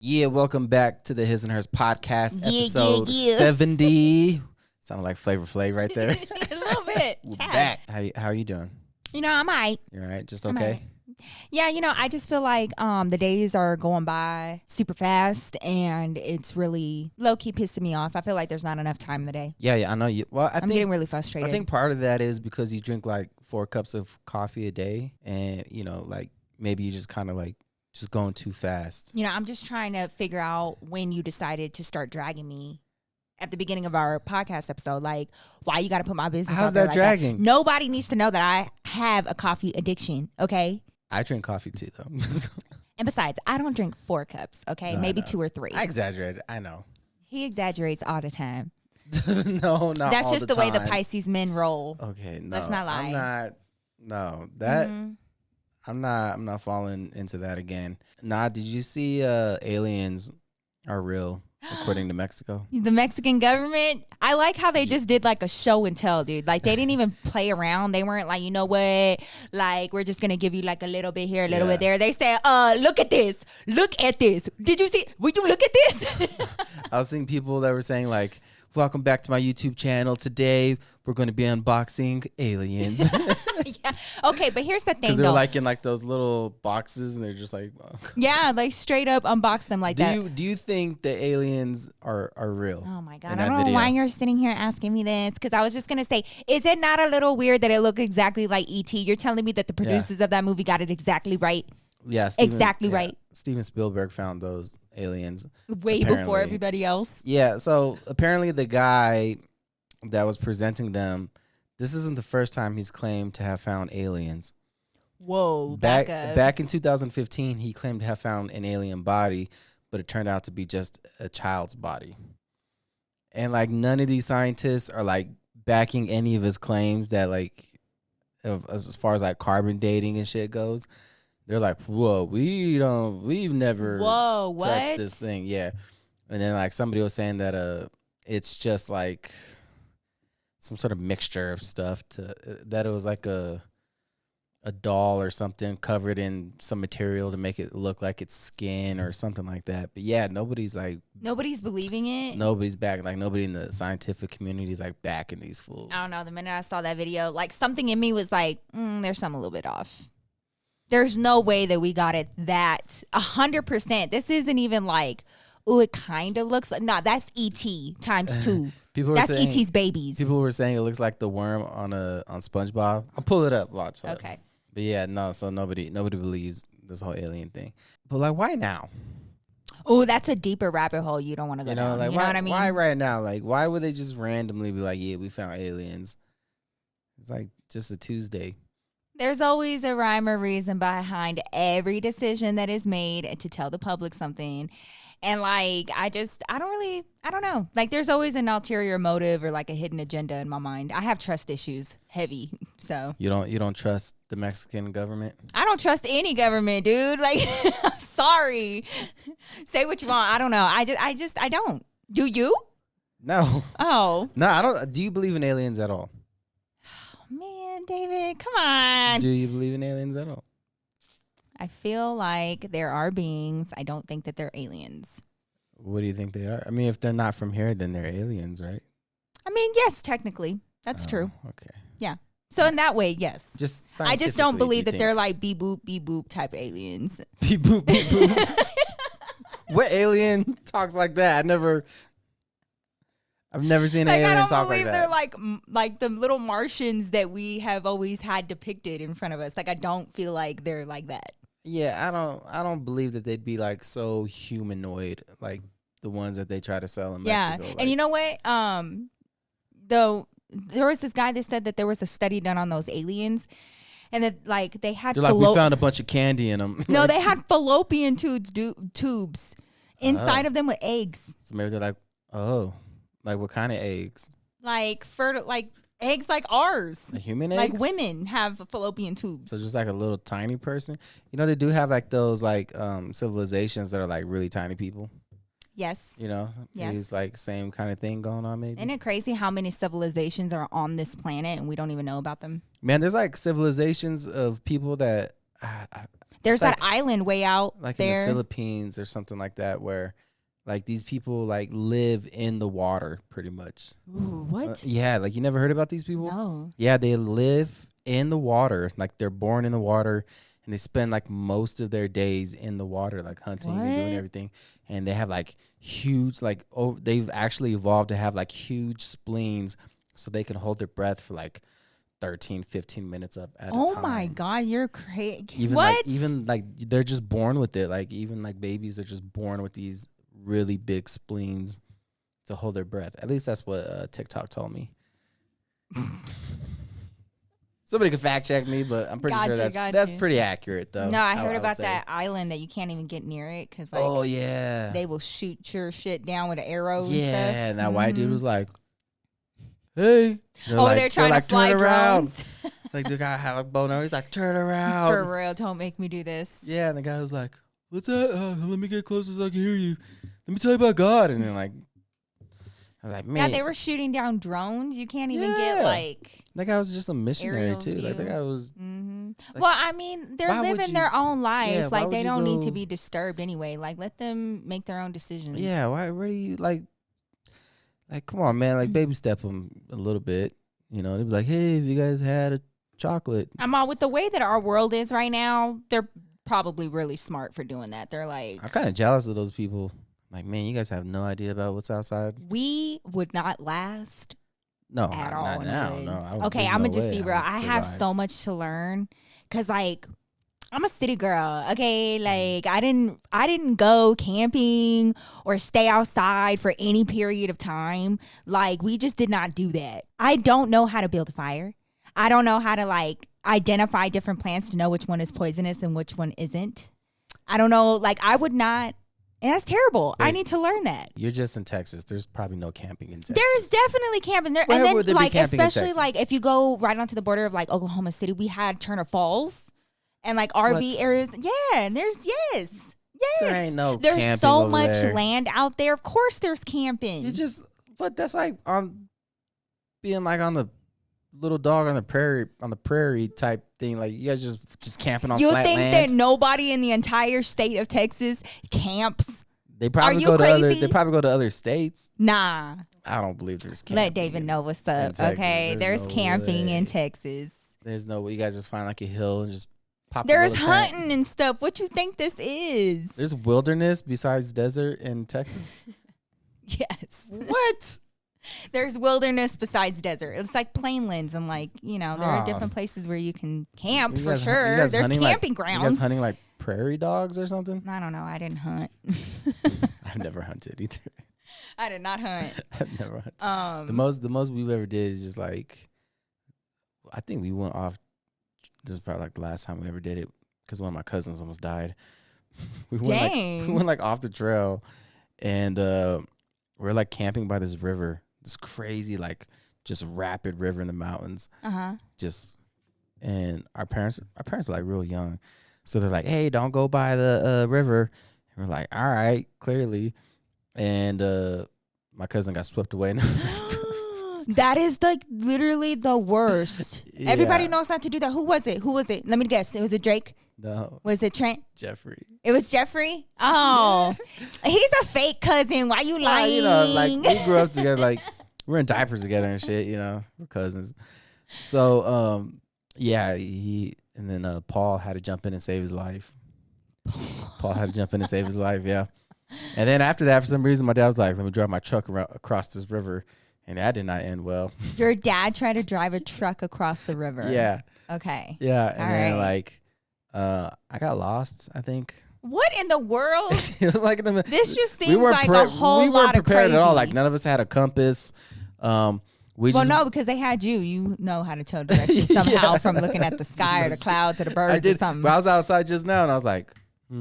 Yeah, welcome back to the HISxHERS Podcast, Yeah, episode 70. Sounded like Flavor Flav right there. A little bit. We're Tad. back. How are you doing? You know, I'm all right. You all right? Just I'm okay? all right. Yeah, you know, I just feel like the days are going by super fast, and it's really low-key pissing me off. I feel like there's not enough time in the day. Yeah, I know you. Well, I'm getting really frustrated. I think part of that is because you drink like 4 cups of coffee a day, and like maybe you just kind of like just going too fast. You know, I'm just trying to figure out when you decided to start dragging me at the beginning of our podcast episode. Like, why you got to put my business How's out there that like dragging? That. Nobody needs to know that I have a coffee addiction, okay? I drink coffee too, though. And besides, I don't drink 4 cups, okay? No, Maybe 2 or 3. I exaggerated. I know. He exaggerates all the time. No, not That's all just the way the time. Pisces men roll. Okay, no. Let's not lie. I'm not. No, that. Mhm. I'm not falling into that again. Nah, did you see aliens are real according to Mexico? The Mexican government, I like how they just did like a show and tell, dude. Like they didn't even play around. They weren't like, you know what? Like we're just going to give you like a little bit here, a little bit there. They said, look at this. Look at this. Did you see? Will you look at this? I was seeing people that were saying like, welcome back to my YouTube channel. Today we're going to be unboxing aliens. Yeah. Okay, but here's the thing Because they're though. like in like those little boxes and they're just like, oh. Yeah, like straight up unbox them like that. Do you think the aliens are real? Oh my God. in I that don't know video? why you're sitting here asking me this, because I was just going to say, is it not a little weird that it looked exactly like E.T.? You're telling me that the producers of that movie got it exactly right? Yeah, Right. Steven Spielberg found those aliens Way before apparently. everybody else. Yeah, so apparently the guy that was presenting them, this isn't the first time he's claimed to have found aliens. Whoa, Back in 2015, he claimed to have found an alien body, but it turned out to be just a child's body. And like none of these scientists are like backing any of his claims that like as far as like carbon dating and shit goes. They're like, whoa, we've never touched this thing. Yeah. And then like somebody was saying that it's just like some sort of mixture of stuff that it was like a doll or something covered in some material to make it look like it's skin or something like that. But yeah, nobody's believing it. Nobody's back. Like nobody in the scientific community is like backing these fools. I don't know. The minute I saw that video, like something in me was like, there's something a little bit off. There's no way that we got it that 100%. This isn't even like, it kind of looks like. Nah, that's E.T. times 2. That's E.T.'s babies. People were saying it looks like the worm on SpongeBob. I'll pull it up. Watch. Okay. But yeah, no. So nobody believes this whole alien thing. But like, why now? Oh, that's a deeper rabbit hole you don't want to go down. Like, you know what I mean? Why right now? Like, why would they just randomly be like, yeah, we found aliens? It's like just a Tuesday. There's always a rhyme or reason behind every decision that is made to tell the public something. And like, I don't know. Like there's always an ulterior motive or like a hidden agenda in my mind. I have trust issues heavy. So You don't trust the Mexican government? I don't trust any government, dude. Like, I'm sorry. Say what you want. I don't know. I don't. Do you? No. Oh. No, I don't. Do you believe in aliens at all? Man, David, come on. Do you believe in aliens at all? I feel like there are beings. I don't think that they're aliens. What do you think they are? I mean, if they're not from here, then they're aliens, right? I mean, yes, technically. That's true. Okay. Yeah. So in that way, yes. I just don't believe that they're like beep boop type aliens. Beep boop, beep boop. What alien talks like that? I've never seen an alien talk like that. They're like the little Martians that we have always had depicted in front of us. Like I don't feel like they're like that. Yeah, I don't believe that they'd be like so humanoid like the ones that they try to sell in Mexico. Yeah, and you know what? Though there was this guy that said that there was a study done on those aliens, and that like they had. They're like, we found a bunch of candy in them. No, they had fallopian tubes inside of them with eggs. So maybe they're like, oh, like what kind of eggs? Like eggs like ours. Like human eggs? Like women have fallopian tubes. So just like a little tiny person? You know, they do have like those like civilizations that are like really tiny people. Yes. You know? Yes. It's like same kind of thing going on maybe. Isn't it crazy how many civilizations are on this planet and we don't even know about them? Man, there's like civilizations of people that There's that island way out like there. in the Philippines or something like that, where like these people like live in the water pretty much. Ooh, what? Yeah, like you never heard about these people? No. Yeah, they live in the water. Like they're born in the water, and they spend like most of their days in the water, like hunting and doing everything. And they have like huge, like they've actually evolved to have like huge spleens, so they can hold their breath for like 13, 15 minutes up at a time. Oh my God, you're crazy. Even like they're just born with it. Like even like babies are just born with these really big spleens to hold their breath. At least that's what TikTok told me. Somebody could fact check me, but I'm pretty sure that's pretty accurate though. No, I heard about that island that you can't even get near it because like they will shoot your shit down with an arrow. Yeah, and stuff. And that white dude was like, "Hey." They're trying to fly drones. Like the guy had a bow and he's like, "Turn around." For real, don't make me do this. Yeah, and the guy was like, "What's that? Let me get closer so I can hear you. Let me tell you about God." And then like, I was like, "Man." Yeah, they were shooting down drones. You can't even get like. That guy was just a missionary too. View. Like that guy was. Like, well, I mean, they're living their own lives. Yeah, like they don't need to be disturbed anyway. Like let them make their own decisions. Yeah. Why? Where do you like? Like, come on, man. Like baby step them a little bit. You know, they'd be like, "Hey, if you guys had a chocolate." I'm all with the way that our world is right now. They're probably really smart for doing that. They're like, I'm kind of jealous of those people. Like, man, you guys have no idea about what's outside. We would not last. No, at all. Not now. No. Okay, I'm gonna just be real. I have so much to learn because, like, I'm a city girl. Okay, like I didn't go camping or stay outside for any period of time. Like we just did not do that. I don't know how to build a fire. I don't know how to like identify different plants to know which one is poisonous and which one isn't. I don't know. Like I would not. And that's terrible. I need to learn that. You're just in Texas. There's probably no camping in Texas. There's definitely camping there. Where and then would there like be camping especially like if you go right onto the border of like Oklahoma City, we had Turner Falls and like RV areas. Yeah, and there's yes. There ain't no There's camping so over much there. land out there. Of course there's camping. But that's like on being like on the little dog on the prairie type thing. Like you guys just camping on flat think land. that nobody in the entire state of Texas camps? They probably They probably go to other states. Nah. I don't believe there's camping. Let David know what's up. Okay. There's camping in Texas. There's no way. You guys just find like a hill and just pop. There's hunting and stuff. What you think this is? There's wilderness besides desert in Texas. Yes. What? There's wilderness besides desert. It's like plainlands and like, there are different places where you can camp for sure. There's camping grounds. You guys hunting like prairie dogs or something? I don't know. I didn't hunt. I've never hunted either. I did not hunt. I've never hunted. The most we've ever did is just like, I think we went off. This is probably like the last time we ever did it because one of my cousins almost died. We went like off the trail, and we're like camping by this river, this crazy like just rapid river in the mountains. And our parents are like real young, so they're like, "Hey, don't go by the river." And we're like, "All right, clearly." And my cousin got swept away. That is like literally the worst. Yeah. Everybody knows not to do that. Who was it? Let me guess. Was it Drake? No. Was it Trent? Jeffrey. It was Jeffrey? Oh. He's a fake cousin. Why you lying? Like we grew up together. Like we're in diapers together and shit. We're cousins. So yeah, and then Paul had to jump in and save his life. Yeah. And then after that, for some reason, my dad was like, "Let me drive my truck across this river." And that did not end well. Your dad tried to drive a truck across the river. Yeah. Okay. Yeah. And then like, I got lost, I think. What in the world? It was like this just seems like a whole lot of crazy. We weren't prepared at all. Like none of us had a compass. No, because they had you. You know how to tell directions somehow from looking at the sky or the clouds or the birds or something. But I was outside just now and I was like, we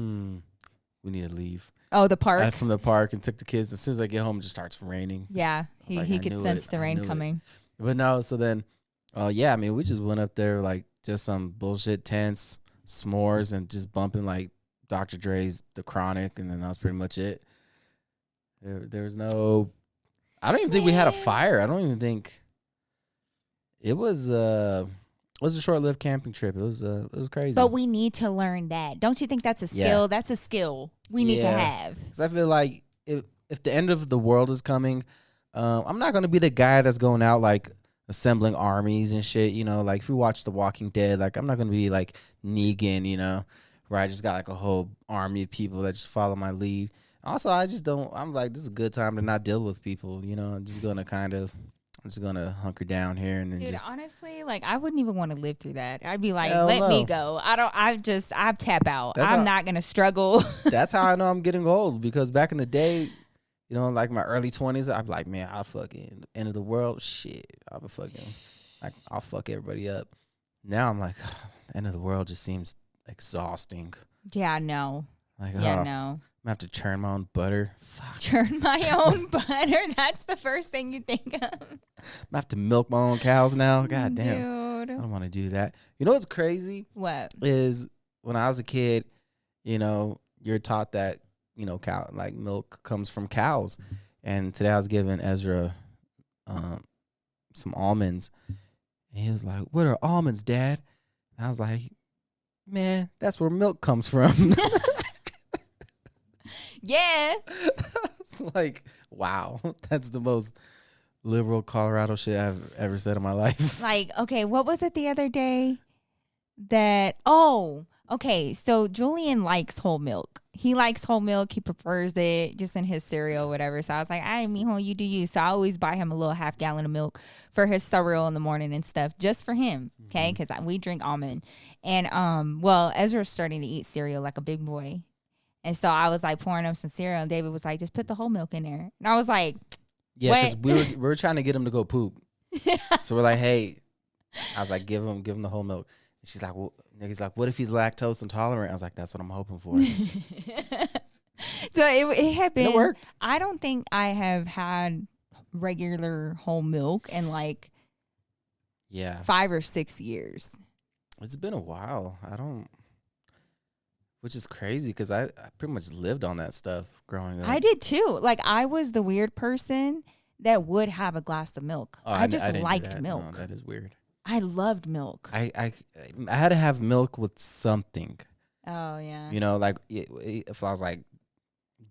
need to leave. Oh, the park? From the park and took the kids. As soon as I get home, it just starts raining. Yeah, he could sense the rain coming. But no, so then, yeah, I mean, we just went up there like just some bullshit tents, s'mores, and just bumping like Dr. Dre's The Chronic, and then that was pretty much it. There was no, I don't even think we had a fire. I don't even think it was, was a short-lived camping trip. It was crazy. But we need to learn that. Don't you think that's a skill? That's a skill we need to have. Because I feel like if the end of the world is coming, I'm not going to be the guy that's going out like assembling armies and shit. You know, like if we watch The Walking Dead, like I'm not going to be like Negan, you know, where I just got like a whole army of people that just follow my lead. Also, I just don't. I'm like, this is a good time to not deal with people. You know, I'm just gonna hunker down here and then Dude, just. Honestly, like I wouldn't even want to live through that. I'd be like, Hell let no. me go. I tap out. That's I'm how- not gonna struggle. That's how I know I'm getting old, because back in the day, you know, like my early 20s, I'd be like, man, I'll fucking end of the world. Shit, I'll be fucking, like, I'll fuck everybody up. Now I'm like, end of the world just seems exhausting. Yeah, no. Like, Yeah, I'm no. gonna have to churn my own butter. Fuck. Churn my own butter. That's the first thing you think of. I'm gonna have to milk my own cows now. God damn. Dude. I don't want to do that. You know what's crazy What? is when I was a kid, you know, you're taught that, you know, cow, like milk comes from cows. And today I was giving Ezra some almonds. And he was like, what are almonds, Dad? And I was like, man, that's where milk comes from. Yeah. It's like, wow, that's the most liberal Colorado shit I've ever said in my life. Like, okay, what was it the other day okay, so Julian likes whole milk. He likes whole milk. He prefers it just in his cereal, whatever. So I was like, all right, mijo, you do you. So I always buy him a little half gallon of milk for his cereal in the morning and stuff, just for him, okay? Because we drink almond. And, well, Ezra's starting to eat cereal like a big boy. And so I was like pouring him some cereal, and David was like, just put the whole milk in there. And I was like, Yeah, because we were trying to get him to go poop. So we're like, hey, I was like, give him the whole milk. And she's like, well, Nikki's like, what if he's lactose intolerant? I was like, that's what I'm hoping for. So it had been. It worked. I don't think I have had regular whole milk in like 5 or 6 years. It's been a while. Which is crazy because I pretty much lived on that stuff growing up. I did too. Like I was the weird person that would have a glass of milk. I didn't liked do milk. No, that is weird. I loved milk. I had to have milk with something. Oh yeah. You know, like if I was like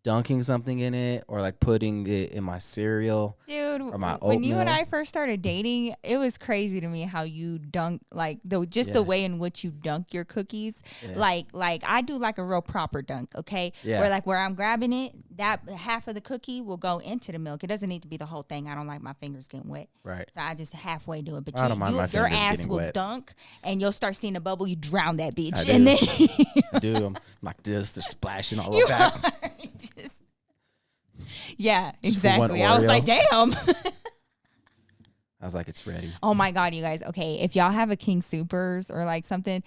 dunking something in it or like putting it in my cereal. Dude, or my when you oatmeal. and I first started dating, it was crazy to me how you dunk, like the way in which you dunk your cookies. Yeah. Like I do like a real proper dunk, okay? Yeah. Where I'm grabbing it, that half of the cookie will go into the milk. It doesn't need to be the whole thing. I don't like my fingers getting wet. Right. So I just halfway do it. But I don't mind my your fingers ass getting will wet. dunk and you'll start seeing a bubble. You drown that bitch. I do. And then Dude, I'm like this, they're splashing all you over back. are just. Yeah, Just for one exactly. I was Oreo. like, damn. I was like, it's ready. Oh my God, you guys. Okay, if y'all have a King Supers or like something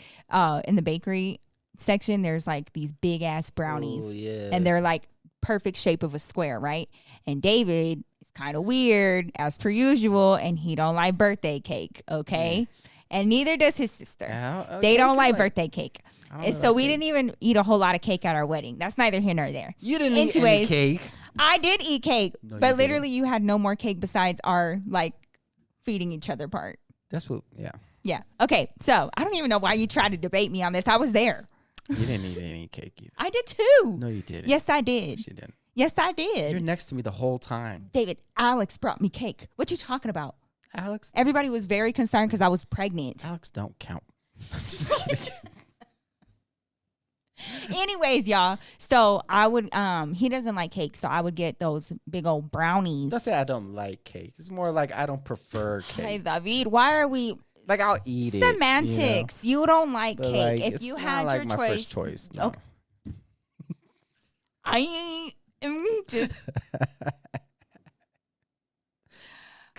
in the bakery section, there's like these big ass brownies. Oh, yeah. And they're like perfect shape of a square, right? And David is kind of weird as per usual, and he don't like birthday cake, okay? And neither does his sister. Yeah, They cake don't is like birthday cake. I don't And know so about we cake. didn't even eat a whole lot of cake at our wedding. That's neither here nor there. You didn't eat any Anyways, cake. I did eat cake, No, you but didn't. literally you had no more cake besides our like feeding each other part. That's what, yeah. Yeah. Okay. So I don't even know why you tried to debate me on this. I was there. You didn't eat any cake either. I did too. No, you didn't. Yes, I did. She didn't. Yes, I You're did. next to me the whole time. David, Alex brought me cake. What you talking about? Alex, Everybody was very concerned because I was pregnant. Alex don't count. Just kidding. Anyways, y'all. So I would he doesn't like cake, so I would get those big old brownies. Don't say I don't like cake. It's more like I don't prefer Hey, cake. David, why are we Like I'll eat it. semantics? You don't like But, cake. like, If it's you not had like your my choice. first choice. No. Okay. I ain't just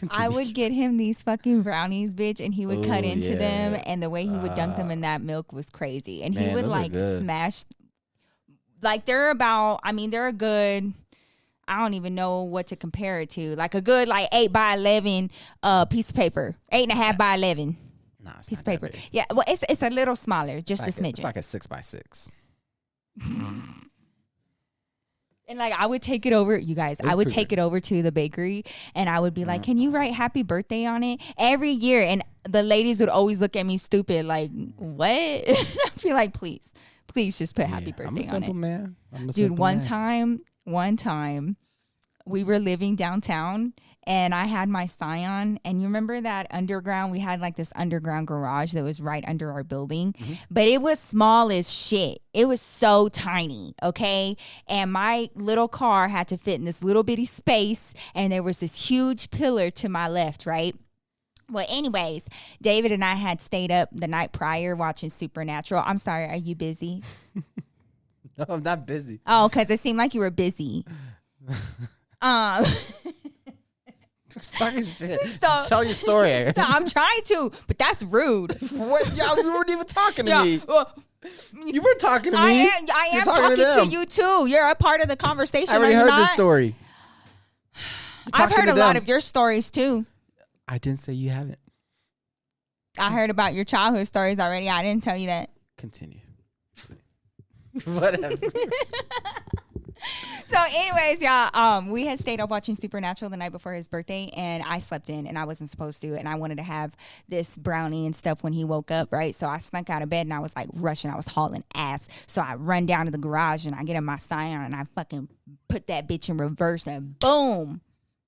I Continue. would get him these fucking brownies, bitch, and he would cut Ooh, into them, yeah. and the way he would dunk them in that milk was crazy. And he Man, would those are like good. smash, like they're a good. I don't even know what to compare it to. Like a good 8x11 piece of paper, 8.5 by 11 Nah, it's piece of not that paper. big. Yeah, well, it's a little smaller, just It's a like smidgen. It's like a 6x6. And like I would take it over, you guys. It's I would pretty take good. it over to the bakery, and I would be like, "Can you write happy birthday on it every year?" And the ladies would always look at me stupid, like, what? I'd be like, please just put happy birthday on it. I'm a simple man. Dude, one time we were living downtown and I had my Scion, and you remember that underground, we had like this underground garage that was right under our building, but it was small as shit. It was so tiny, okay? And my little car had to fit in this little bitty space, and there was this huge pillar to my left, right? Well, anyways, David and I had stayed up the night prior watching Supernatural. I'm sorry, are you busy? No, I'm not busy. Oh, because it seemed like you were busy. Talking shit. Just tell your story. So I'm trying to, but that's rude. What? Y'all, you weren't even talking to me. Well, you weren't talking to me. I am talking to you too. You're a part of the conversation. I already heard this story. I've heard a lot of your stories too. I didn't say you haven't. I heard about your childhood stories already. I didn't tell you that. Continue. Whatever. So anyways, y'all, we had stayed up watching Supernatural the night before his birthday, and I slept in, and I wasn't supposed to, and I wanted to have this brownie and stuff when he woke up, right? So I snuck out of bed, and I was like rushing. I was hauling ass. So I run down to the garage, and I get in my Scion, and I fucking put that bitch in reverse, and boom.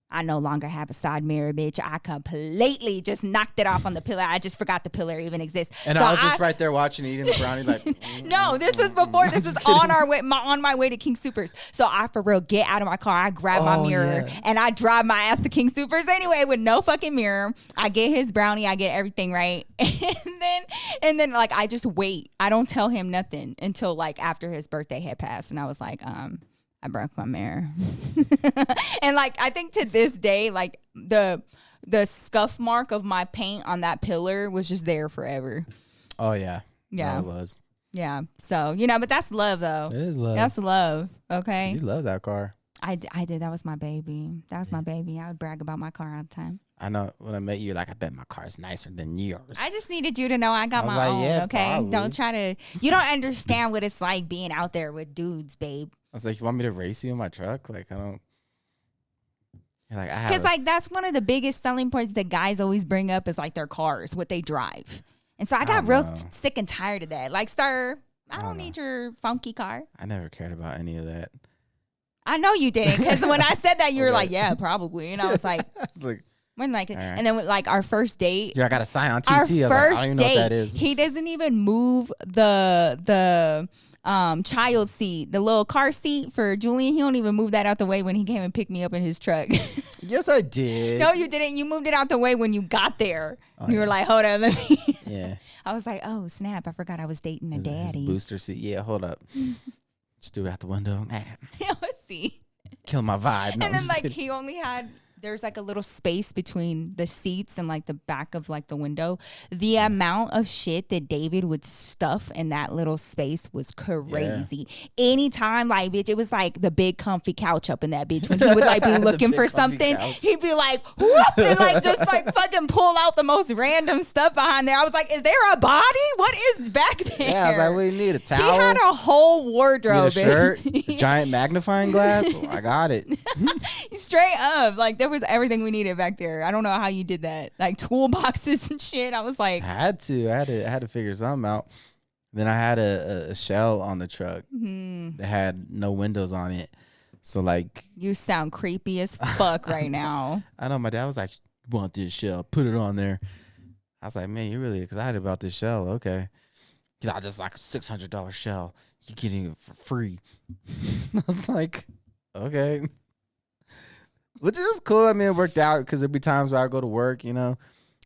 I no longer have a side mirror, bitch. I completely just knocked it off on the pillar. I just forgot the pillar even exists. And so I was just right there watching, eating the brownie like. No, this was before. This was on our way, on my way to King Supers. So I, for real, get out of my car. I grab my mirror and I drive my ass to King Supers anyway with no fucking mirror. I get his brownie. I get everything right. And then like, I just wait. I don't tell him nothing until like after his birthday had passed. And I was like, I broke my mirror. And like, I think to this day, like the scuff mark of my paint on that pillar was just there forever. Oh yeah. Yeah. No, it was. Yeah. So, but that's love though. It is love. That's love. Okay. You love that car. I did. That was my baby. That was my baby. I would brag about my car all the time. I know when I met you, like, I bet my car is nicer than yours. I just needed you to know I got my own. Okay. Probably. Don't try to, you don't understand what it's like being out there with dudes, babe. I was like, you want me to race you in my truck? Like, I don't. You're like, because like that's one of the biggest selling points that guys always bring up is like their cars, what they drive. And so I got real sick and tired of that. Like, sir, I don't need your funky car. I never cared about any of that. I know you didn't, because when I said that, you were like, yeah, probably. And I was like, when like, right. And then with like our first date, I got a Scion TC. Our first I don't even date, know what that is. He doesn't even move the child seat, the little car seat for Julian. He don't even move that out the way when he came and picked me up in his truck. Yes, I did. No, you didn't. You moved it out the way when you got there. You were like, hold on, let me. Yeah. I was like, oh snap! I forgot I was dating a daddy. His booster seat. Yeah, hold up. Just do it out the window. Let's see. Kill my vibe. No, and then like kidding. He only had. There's like a little space between the seats and like the back of like the window. The amount of shit that David would stuff in that little space was crazy. Yeah. Anytime, like, bitch, it was like the big comfy couch up in that bitch. When he would like be looking for something, he'd be like, whoop, and like just like fucking pull out the most random stuff behind there. I was like, is there a body? What is back there? Yeah, I was like, we need a towel. He had a whole wardrobe. Need a shirt, a giant magnifying glass. I got it. Straight up, like there was everything we needed back there. I don't know how you did that, like toolboxes and shit. I was like, I had to figure something out. Then I had a shell on the truck that had no windows on it. So like, you sound creepy as fuck right now. I know my dad was like, "You want this shell? Put it on there." I was like, "Man, you're really excited about this shell, okay?" Because I just like a $600 shell. You're getting it for free. I was like, okay. Which is cool. I mean, it worked out because there'd be times where I'd go to work, and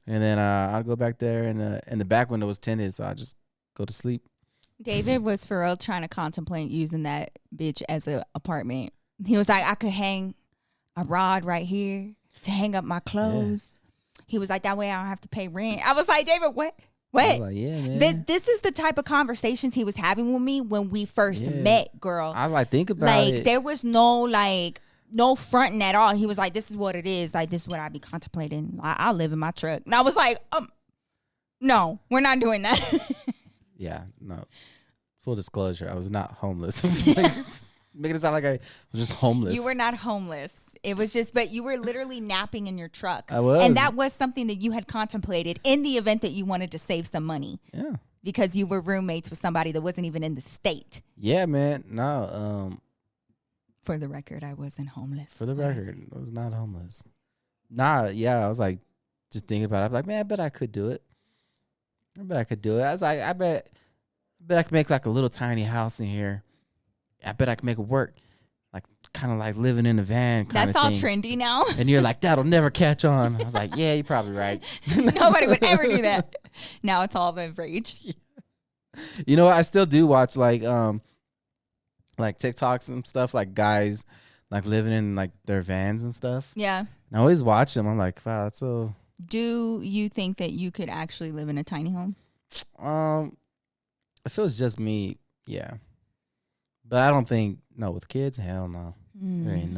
then I'd go back there and the back window was tinted, so I'd just go to sleep. David was for real trying to contemplate using that bitch as an apartment. He was like, I could hang a rod right here to hang up my clothes. Yeah. He was like, that way I don't have to pay rent. I was like, David, what? What? Like, yeah, man. This is the type of conversations he was having with me when we first met, girl. I was like, think about it. Like, there was no fronting at all. He was like, this is what it is. Like, this is what I be contemplating. I'll live in my truck. And I was like, no, we're not doing that. Yeah, no. Full disclosure, I was not homeless. Making it sound like I was just homeless. You were not homeless. It was just, but you were literally napping in your truck. I was. And that was something that you had contemplated in the event that you wanted to save some money. Yeah. Because you were roommates with somebody that wasn't even in the state. Yeah, man. No. For the record, I wasn't homeless. For the record, I was not homeless. Nah, yeah. I was like, just thinking about it. I'm like, man, I bet I could do it. I was like, I bet I could make like a little tiny house in here. I bet I could make it work. Like, kind of like living in a van kind of thing. That's all trendy now. And you're like, that'll never catch on. I was like, yeah, you're probably right. Nobody would ever do that. Now it's all the rage. You know what? I still do watch like TikToks and stuff, like guys like living in like their vans and stuff. Yeah. And I always watch them. I'm like, wow, that's so. Do you think that you could actually live in a tiny home? If it was just me, yeah. But I don't think, no, with kids, hell no. There ain't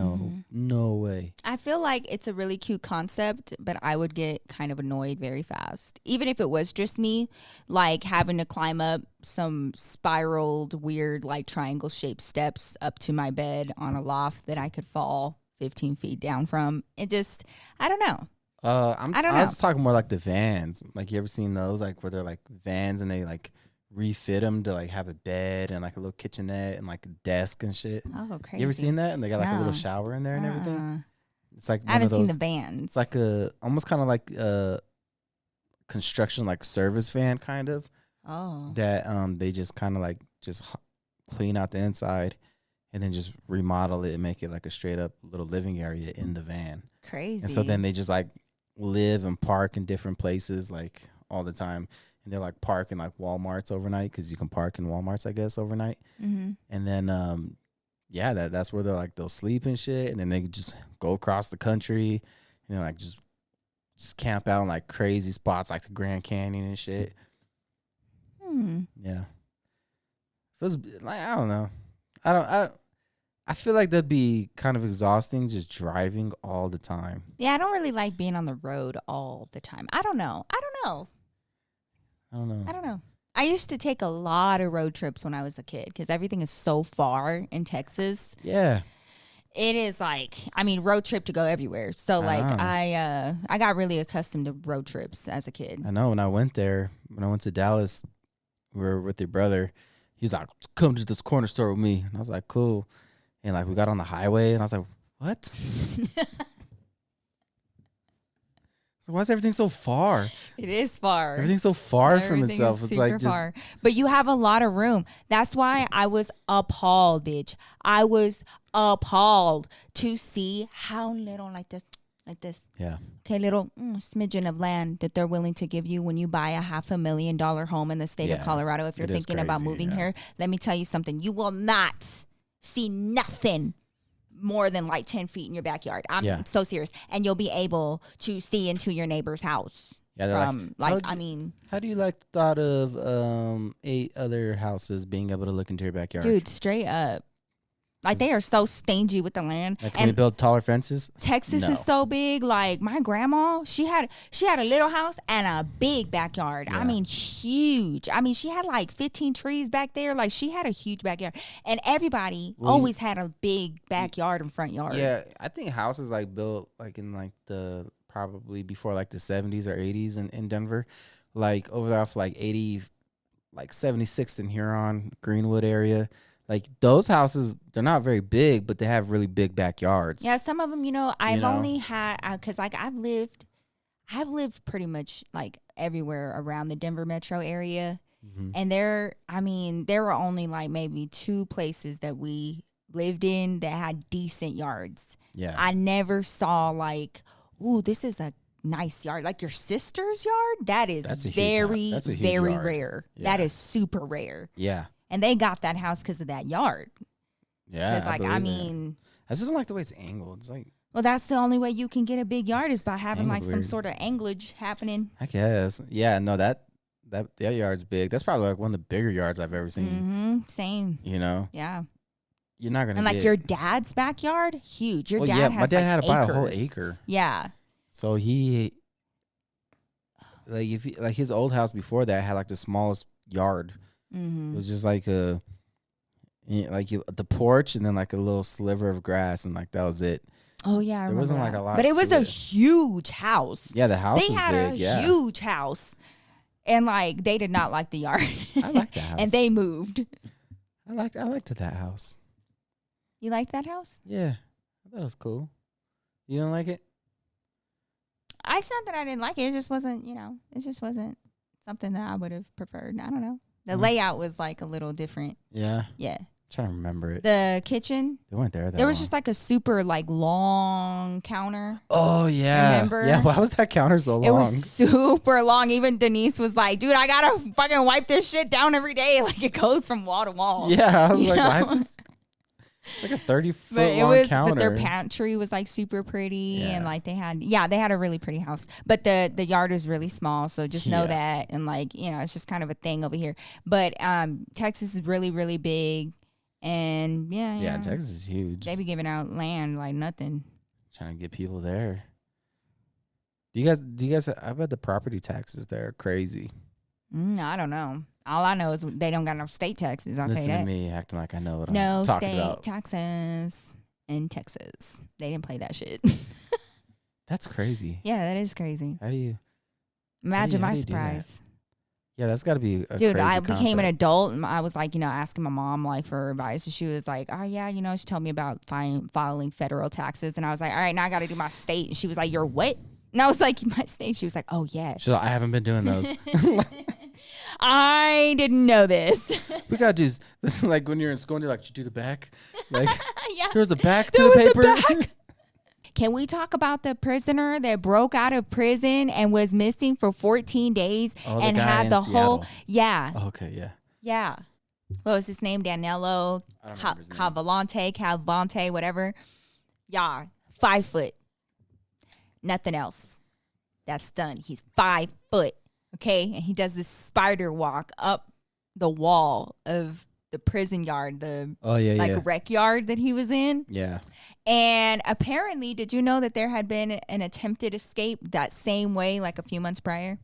no way. I feel like it's a really cute concept, but I would get kind of annoyed very fast. Even if it was just me, like having to climb up some spiraled, weird, like triangle-shaped steps up to my bed on a loft that I could fall 15 feet down from. It just, I don't know. I don't know. I was talking more like the vans. Like, you ever seen those? Like, where they're like vans and they like refit them to like have a bed and like a little kitchenette and like a desk and shit. Oh, crazy. You ever seen that? And they got like a little shower in there and everything. It's like I haven't seen the vans. It's like a almost kind of like a construction like service van kind of. Oh. That they just kind of like just clean out the inside and then just remodel it and make it like a straight up little living area in the van. Crazy. And so then they just like live and park in different places like all the time. And they're like parking like Walmarts overnight because you can park in Walmarts, I guess, overnight. Mm-hmm. And then, that's where they'll sleep and shit. And then they just go across the country and like just camp out in like crazy spots like the Grand Canyon and shit. Yeah. It was like, I don't know. I feel like that'd be kind of exhausting just driving all the time. Yeah, I don't really like being on the road all the time. I don't know. I used to take a lot of road trips when I was a kid because everything is so far in Texas. Yeah. It is like, road trip to go everywhere. So I got really accustomed to road trips as a kid. I know when I went to Dallas, we were with your brother. He's like, come to this corner store with me. And I was like, cool. And like we got on the highway and I was like, what? So why is everything so far? It is far. Everything's so far from itself. It's like just far. But you have a lot of room. That's why I was appalled, bitch. I was appalled to see how little like this. Yeah. Okay, little smidgen of land that they're willing to give you when you buy a $500,000 home in the state of Colorado. If you're thinking about moving here, let me tell you something. You will not see nothing more than like 10 feet in your backyard. I'm so serious. And you'll be able to see into your neighbor's house. Yeah, how do you like the thought of 8 other houses being able to look into your backyard? Dude, straight up. Like, they are so stingy with the land. Like, can we build taller fences? Texas is so big. Like, my grandma, she had a little house and a big backyard. Yeah. Huge. She had like 15 trees back there. Like, she had a huge backyard. And everybody always had a big backyard and front yard. Yeah, I think houses like built like in like the probably before like the 70s or 80s in Denver. Like, over there off like 80, like 76th and Huron, Greenwood area. Like, those houses, they're not very big, but they have really big backyards. Yeah, some of them, I've only had, because like I've lived pretty much like everywhere around the Denver metro area. Mm-hmm. And there were only like maybe 2 places that we lived in that had decent yards. Yeah. I never saw like, ooh, this is a nice yard. Like your sister's yard, that's very rare. Yeah. That is super rare. Yeah. And they got that house because of that yard. Yeah. It's like, I just don't like the way it's angled. It's like, well, that's the only way you can get a big yard is by having like some sort of anglage happening. I guess. Yeah, no, that yard's big. That's probably like one of the bigger yards I've ever seen. Mm-hmm. Same. Yeah. You're not gonna. And like your dad's backyard, huge. Your dad has my dad had to buy a whole acres. acre. Yeah. So he, like, his old house before that had like the smallest yard. Mm-hmm. It was just like the porch and then like a little sliver of grass and like that was it. Oh yeah, I there remember wasn't that. like a lot. But it was to a huge house. Yeah, the house They was had big. a Yeah, huge house, and like they did not like the yard. I like that house. And they moved. I liked that house. You like that house? Yeah, I thought it was cool. You don't like it? It's not that I didn't like it. It just wasn't, it just wasn't something that I would have preferred. I don't know. The layout was like a little different. Yeah. Yeah. Trying to remember it. The kitchen. They weren't there. There was just like a super like long counter. Oh yeah. Remember? Yeah. Why was that counter so long? It was super long. Even Denise was like, "Dude, I gotta fucking wipe this shit down every day. Like it goes from wall to wall." Yeah. I was like, why is this? It's like a 30-foot long counter. But their pantry was like super pretty, and like they had a really pretty house. But the yard is really small, so just know that. And like it's just kind of a thing over here. But Texas is really really big, and yeah, Texas is huge. They be giving out land like nothing. Trying to get people there. Do you guys? I bet the property taxes there are crazy. I don't know. All I know is they don't got enough state taxes. I'll Listen tell you to that. me acting like I know what I'm talking about. No state taxes in Texas. They didn't play that shit. That's crazy. Yeah, that is crazy. How do you imagine my do that? surprise? Yeah, that's got to be a Dude, crazy I became concept. an adult and I was like, asking my mom like for advice. And she was like, oh yeah, she told me about filing federal taxes. And I was like, all right, now I got to do my state. And she was like, you're what? And I was like, my state. She was like, oh yeah. She's like, I haven't been doing those. I didn't know this. We gotta do this. Is like when you're in school and you're like, you do the back. Like Yeah. there was a back to the paper. Can we talk about the prisoner that broke out of prison and was missing for 14 days and had the whole Okay, yeah. Yeah. What was his name? Danilo I don't remember his name. Calvante, whatever. Yeah. 5 foot. Nothing else. That's done. He's 5 foot. Okay. And he does this spider walk up the wall of the prison yard, rec yard that he was in. Yeah. And apparently, did you know that there had been an attempted escape that same way like a few months prior?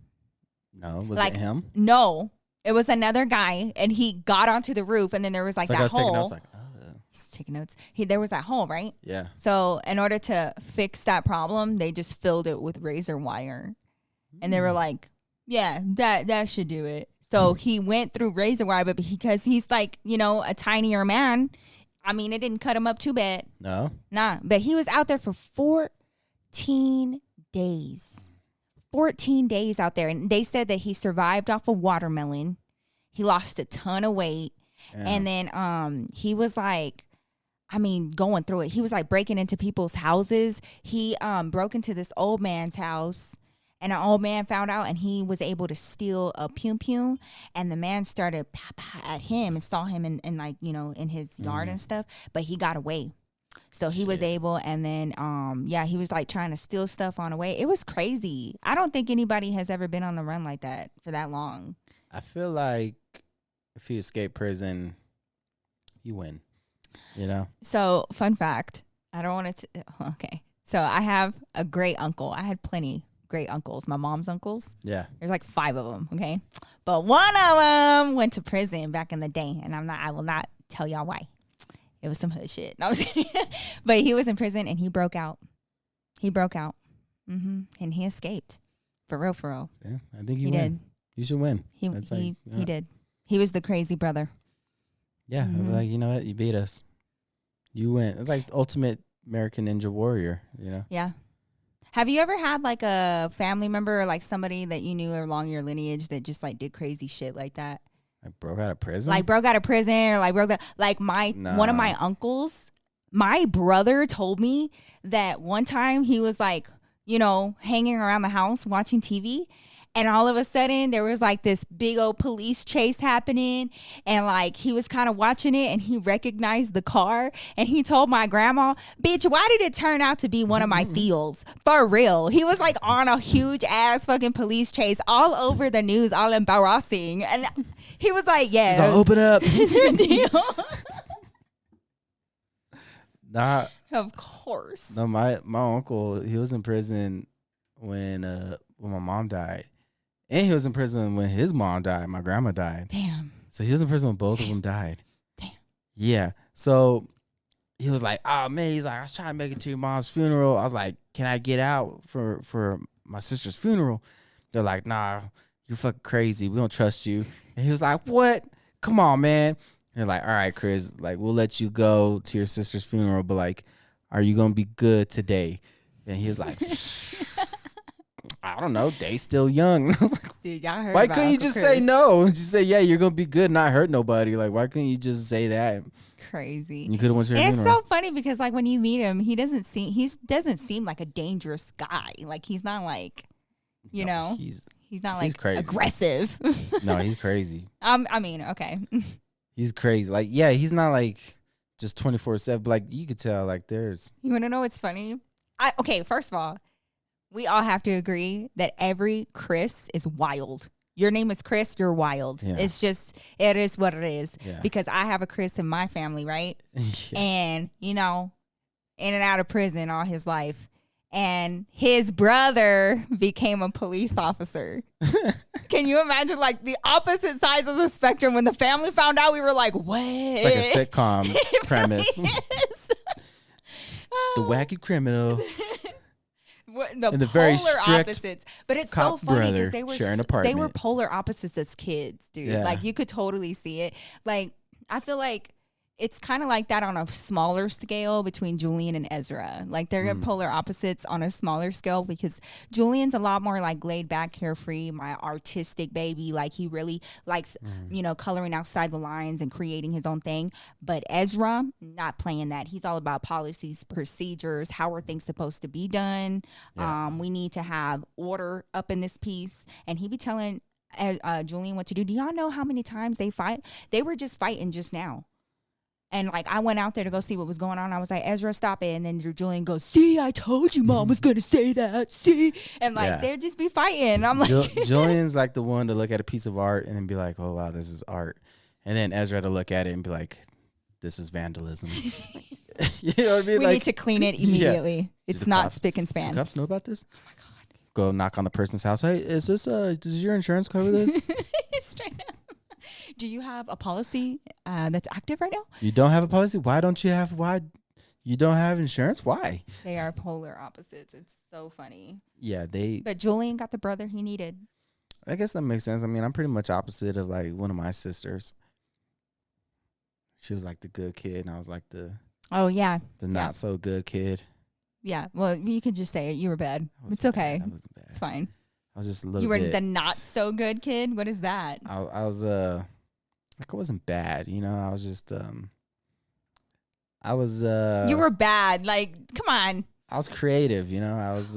No, was it him? No. It was another guy, and he got onto the roof, and then there was like that hole. He's taking notes. There was that hole, right? Yeah. So in order to fix that problem, they just filled it with razor wire. And they were like, yeah, that should do it. So he went through razor wire, but because he's like, a tinier man, I mean, it didn't cut him up too bad. No? Nah, but he was out there for 14 days. 14 days out there. And they said that he survived off of watermelon. He lost a ton of weight. Yeah. And then he was like, going through it. He was like breaking into people's houses. He broke into this old man's house. And an old man found out, and he was able to steal a pew. And the man started at him and saw him in his yard and stuff. But he got away. So he was able, and then, he was like trying to steal stuff on the way. It was crazy. I don't think anybody has ever been on the run like that for that long. I feel like if you escape prison, you win, So, fun fact. I don't want to, okay. So I have a great uncle. I had plenty great uncles, my mom's uncles. Yeah. There's like 5 of them, okay? But one of them went to prison back in the day, and I will not tell y'all why. It was some hood shit. No, I was kidding. But he was in prison, and he broke out. Mm-hmm. And he escaped. For real. Yeah, I think he did. You should win. He did. He was the crazy brother. Yeah. Mm-hmm. Like, you know what? You beat us. You win. It's like ultimate American Ninja Warrior, Yeah. Have you ever had like a family member or like somebody that you knew along your lineage that just like did crazy shit like that? Like broke out of prison? One of my uncles, my brother told me that one time he was like, hanging around the house watching TV. And all of a sudden there was like this big old police chase happening. And like he was kind of watching it and he recognized the car. And he told my grandma, bitch, why did it turn out to be one of my tios? For real. He was like on a huge ass fucking police chase all over the news, all embarrassing. And he was like, yeah. Open up. Is there a deal? Nah. Of course. No, my uncle, he was in prison when my mom died. And he was in prison when his mom died. My grandma died. Damn. So he was in prison when both of them died. Damn. Yeah. So he was like, oh man, he's like, I was trying to make it to your mom's funeral. I was like, can I get out for my sister's funeral? They're like, nah, you're fucking crazy. We don't trust you. And he was like, what? Come on, man. And they're like, all right, Chris, like, we'll let you go to your sister's funeral, but like, are you gonna be good today? And he was like, I don't know. They still young. And I was like, Dude, y'all heard why about couldn't you Uncle just Chris. say no? Just say, yeah, you're gonna be good, not hurt nobody. Like, why couldn't you just say that? Crazy. You could have went to your And it's funeral. so funny because like when you meet him, he doesn't seem like a dangerous guy. Like he's not like, you know, he's not like crazy. aggressive. No, he's crazy. I mean, okay. He's crazy. Like, yeah, he's not like just 24/7. But like, you could tell, like, there's. You want to know what's funny? Okay, first of all, we all have to agree that every Chris is wild. Your name is Chris, you're wild. Yeah. It's just, it is what it is. Yeah. Because I have a Chris in my family, right? Yeah. And, you know, in and out of prison all his life. And his brother became a police officer. Can you imagine like the opposite sides of the spectrum? When the family found out, we were like, what? It's like a sitcom premise. Really is. The wacky criminal. The And the polar very strict opposites, but it's so cop funny brother because they were sharing an they were apartment. polar opposites as kids, dude. Yeah. Like you could totally see it. Like I feel like it's kind of like that on a smaller scale between Julian and Ezra. Like they're polar opposites on a smaller scale because Julian's a lot more like laid back, carefree, my artistic baby. Like he really likes, you know, coloring outside the lines and creating his own thing. But Ezra, not playing that. He's all about policies, procedures, how are things supposed to be done. Yeah. We need to have order up in this piece. And he be telling Julian what to do. Do y'all know how many times they fight? They were just fighting just now. And like I went out there to go see what was going on. I was like, Ezra, stop it. And then Julian goes, see, I told you mom was gonna say that. See? And like Yeah. they'd just be fighting. I'm like Julian's like the one to look at a piece of art and then be like, oh wow, this is art. And then Ezra to look at it and be like, this is vandalism. You know what I mean? we like, need to clean it immediately. It's the not cops- spick and do span. the cops know about this? Oh my God. Go knock on the person's house. Hey, is this does your insurance cover this? Straight up. Do you have a policy that's active right now? You don't have a policy? Why you don't have insurance? Why? They are polar opposites. It's so funny. Yeah, But Julian got the brother he needed. I guess that makes sense. I mean, I'm pretty much opposite of like one of my sisters. She was like the good kid and I was like the Oh yeah. not so good kid. Yeah. Well, you could just say it. You were bad. I wasn't It's okay. bad. I wasn't bad. It's fine. I was just a little You were bit. the not so good kid. What is that? I was like I wasn't bad, you know. I was just I was You were bad. Like, come on. I was creative, you know. I was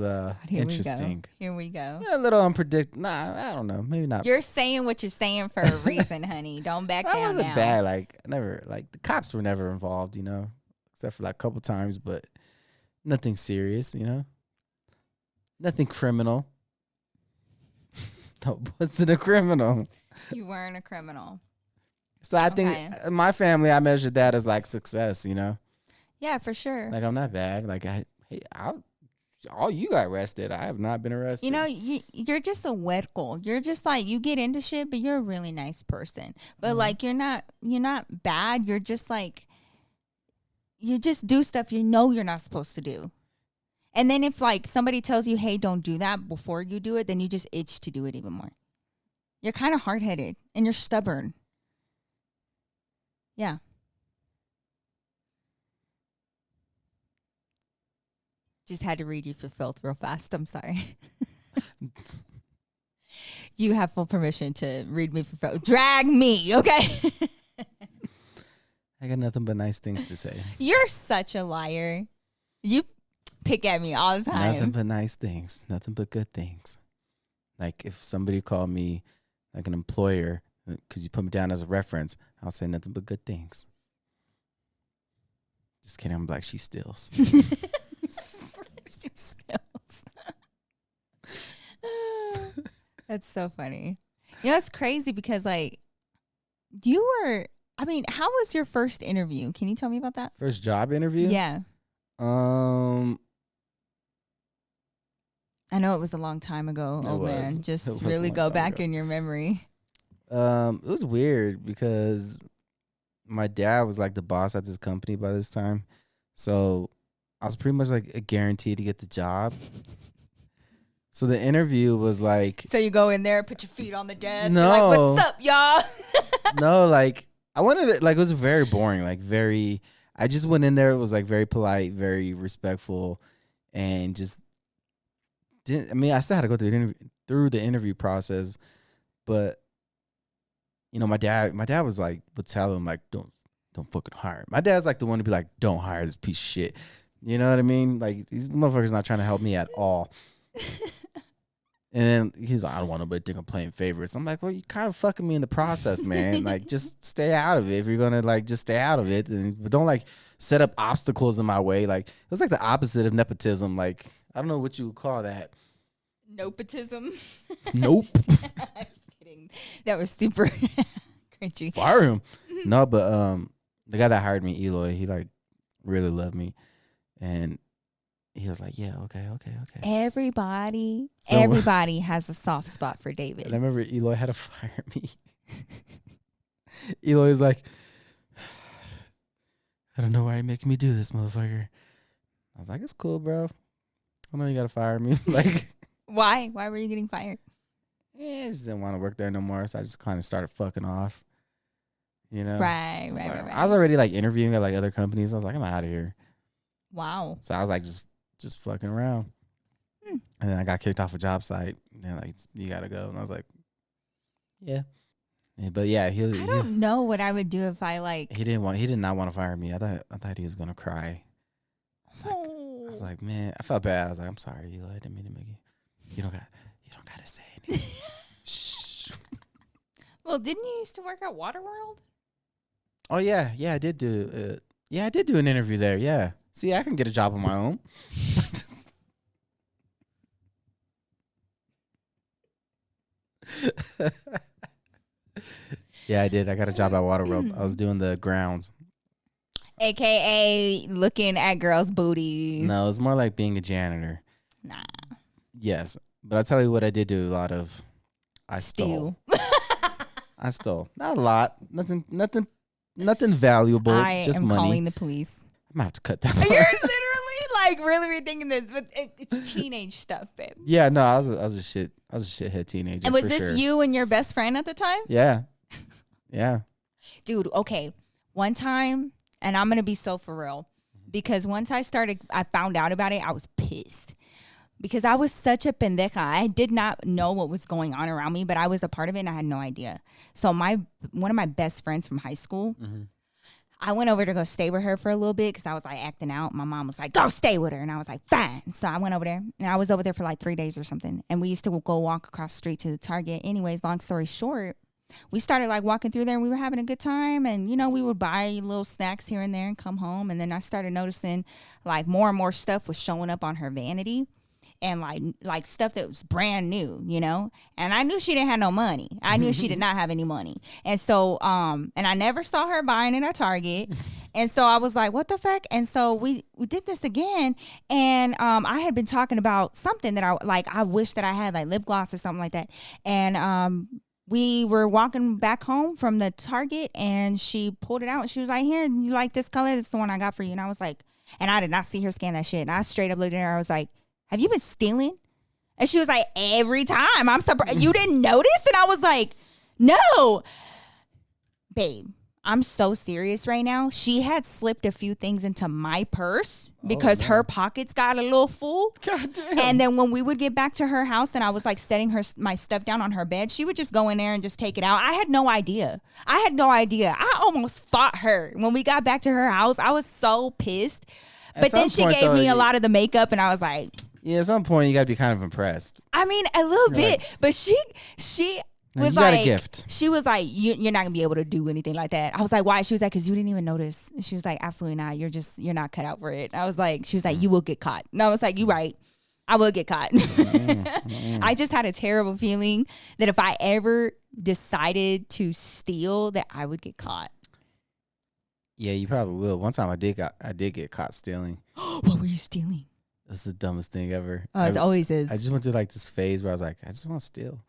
Here interesting. Here we go. Yeah, a little unpredictable. Nah, I don't know. Maybe not. You're saying what you're saying for a reason, honey. Don't back down I wasn't now. bad. Like never. Like the cops were never involved, you know, except for like a couple times, but nothing serious, you know. Nothing criminal. No, wasn't a criminal. You weren't a criminal. So I Okay. think in my family, I measured that as like success, you know. Yeah, for sure. Like I'm not bad. Like all you got arrested. I have not been arrested. You know, you're just a huerco. You're just like, you get into shit, but you're a really nice person. But like, you're not bad. You're just like, you just do stuff you know you're not supposed to do. And then if like somebody tells you, hey, don't do that before you do it, then you just itch to do it even more. You're kind of hard-headed and you're stubborn. Yeah. Just had to read you for filth real fast. I'm sorry. You have full permission to read me for filth. Drag me, okay? I got nothing but nice things to say. You're such a liar. You pick at me all the time. Nothing but nice things. Nothing but good things. Like if somebody called me like an employer because you put me down as a reference, I'll say nothing but good things. Just kidding. I'm like, she steals. She stills. That's so funny. You know, it's crazy because like how was your first interview? Can you tell me about that? First job interview? Yeah. I know it was a long time ago. It was. Man. Just It was a really long go time back ago. in your memory. It was weird because my dad was like the boss at this company by this time. So I was pretty much like a guarantee to get the job. So the interview was like, So you go in there, put your feet on the desk. No. You're like, what's up, y'all? no, like I wanted to, like, it was very boring, like very, I just went in there. It was like very polite, very respectful, and just didn't, I mean, I still had to go through the interview process, but you know, my dad was like, would tell him like, don't fucking hire him. My dad's like the one to be like, don't hire this piece of shit. You know what I mean? Like, these motherfuckers not trying to help me at all. And then he's like, I don't want nobody to think I'm playing favorites. I'm like, well, you kind of fucking me in the process, man. Like, just stay out of it. If you're gonna like just stay out of it, but don't like set up obstacles in my way. Like, it was like the opposite of nepotism. Like, I don't know what you would call that. Nopetism. Nope. I was kidding. That was super cringy. Fire him. No, but the guy that hired me, Eloy, he like really loved me, and he was like, yeah, okay. Everybody has a soft spot for David. And I remember Eloy had to fire me. Eloy was like, I don't know why you're making me do this, motherfucker. I was like, it's cool, bro. I know you got to fire me. Like, why? Why were you getting fired? I just didn't want to work there no more. So I just kind of started fucking off. You know? Right. I was already like interviewing at like other companies. I was like, I'm out of here. Wow. So I was like, just fucking around. And then I got kicked off a job site. And they're like, you got to go. And I was like, yeah. But yeah, I don't know what I would do if I like. He did not want to fire me. I thought he was going to cry. I was like, man, I felt bad. I was like, I'm sorry, Eli. I didn't mean to make you. You don't got to say anything. Shh. Well, didn't you used to work at Waterworld? Oh yeah, I did do. I did do an interview there. Yeah. See, I can get a job on my own. Yeah, I did. I got a job at Waterworld. I was doing the grounds. AKA looking at girls' booties. No, it's more like being a janitor. Nah. Yes. But I'll tell you what I did do a lot of. I stole. I stole. Not a lot. Nothing valuable. I just am money. calling the police. I'm gonna have to cut that You're part. literally like really rethinking this, but it's teenage stuff, babe. Yeah, no, I was a shithead teenager. And was for this sure. you and your best friend at the time? Yeah. Yeah. Dude, okay. One time, and I'm gonna be so for real, because once I found out about it, I was pissed. Because I was such a pendeja. I did not know what was going on around me, but I was a part of it and I had no idea. So one of my best friends from high school, I went over to go stay with her for a little bit because I was like acting out. My mom was like, go stay with her. And I was like, fine. So I went over there and I was over there for like 3 days or something. And we used to go walk across the street to the Target. Anyways, long story short, we started like walking through there and we were having a good time. And, you know, we would buy little snacks here and there and come home. And then I started noticing like more and more stuff was showing up on her vanity. And like stuff that was brand new, you know? And I knew she didn't have no money. I knew she did not have any money. And so, and I never saw her buying it at Target. And so I was like, what the fuck? And so we did this again. And I had been talking about something that I wish that I had, like lip gloss or something like that. And we were walking back home from the Target and she pulled it out. And she was like, here, you like this color? This is the one I got for you. And I was like, and I did not see her scan that shit. And I straight up looked at her. I was like, have you been stealing? And she was like, every time. I'm surprised. You didn't notice? And I was like, no. Babe, I'm so serious right now. She had slipped a few things into my purse because her pockets got a little full. God damn. And then when we would get back to her house and I was like setting my stuff down on her bed, she would just go in there and just take it out. I had no idea. I almost fought her. When we got back to her house, I was so pissed. But then she gave me a lot of the makeup and I was like, yeah, at some point you got to be kind of impressed. I mean, a little bit, but she was got a gift. She was like, you're not gonna be able to do anything like that. I was like, why? She was like, because you didn't even notice. And she was like, absolutely not. You're not cut out for it. I was like, she was like, you will get caught. And I was like, you're right. I will get caught. I just had a terrible feeling that if I ever decided to steal, that I would get caught. Yeah, you probably will. One time I did get caught stealing. What were you stealing? This is the dumbest thing ever. Oh, it always is. I just went through like this phase where I was like, I just want to steal.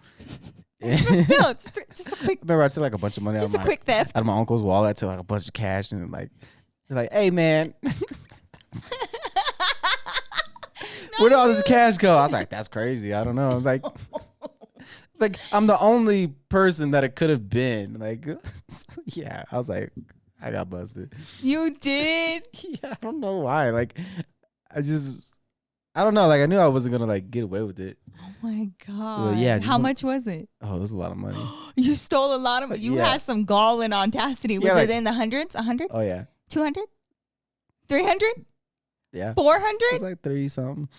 Still, just a quick. Remember, I took like a bunch of money Just a quick theft. out of my uncle's wallet. I took like a bunch of cash and like, they're like, hey man, Where'd all this cash go? I was like, that's crazy. I don't know. Like I'm the only person that it could have been. Like, yeah. I was like, I got busted. You did? Yeah, I don't know why. Like, I don't know. Like, I knew I wasn't gonna like get away with it. Oh my God. Well, yeah. How much was it? Oh, it was a lot of money. You stole a lot of. You had some gall and audacity. Was it in the hundreds? 100? Oh yeah. 200? 300? Yeah. 400? It was like 30 something.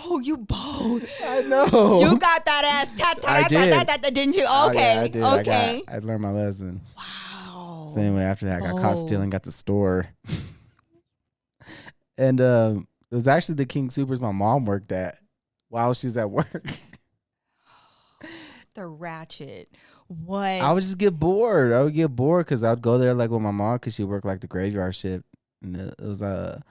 Oh, you bold. I know. You got that ass. I did. Didn't you? Okay. Oh, yeah, I did. Okay. I learned my lesson. Wow. So anyway, after that, I got caught stealing at the store. And it was actually the King Supers my mom worked at while she was at work. The ratchet. What? I would just get bored. I would get bored because I would go there like with my mom because she worked like the graveyard shift. And it was the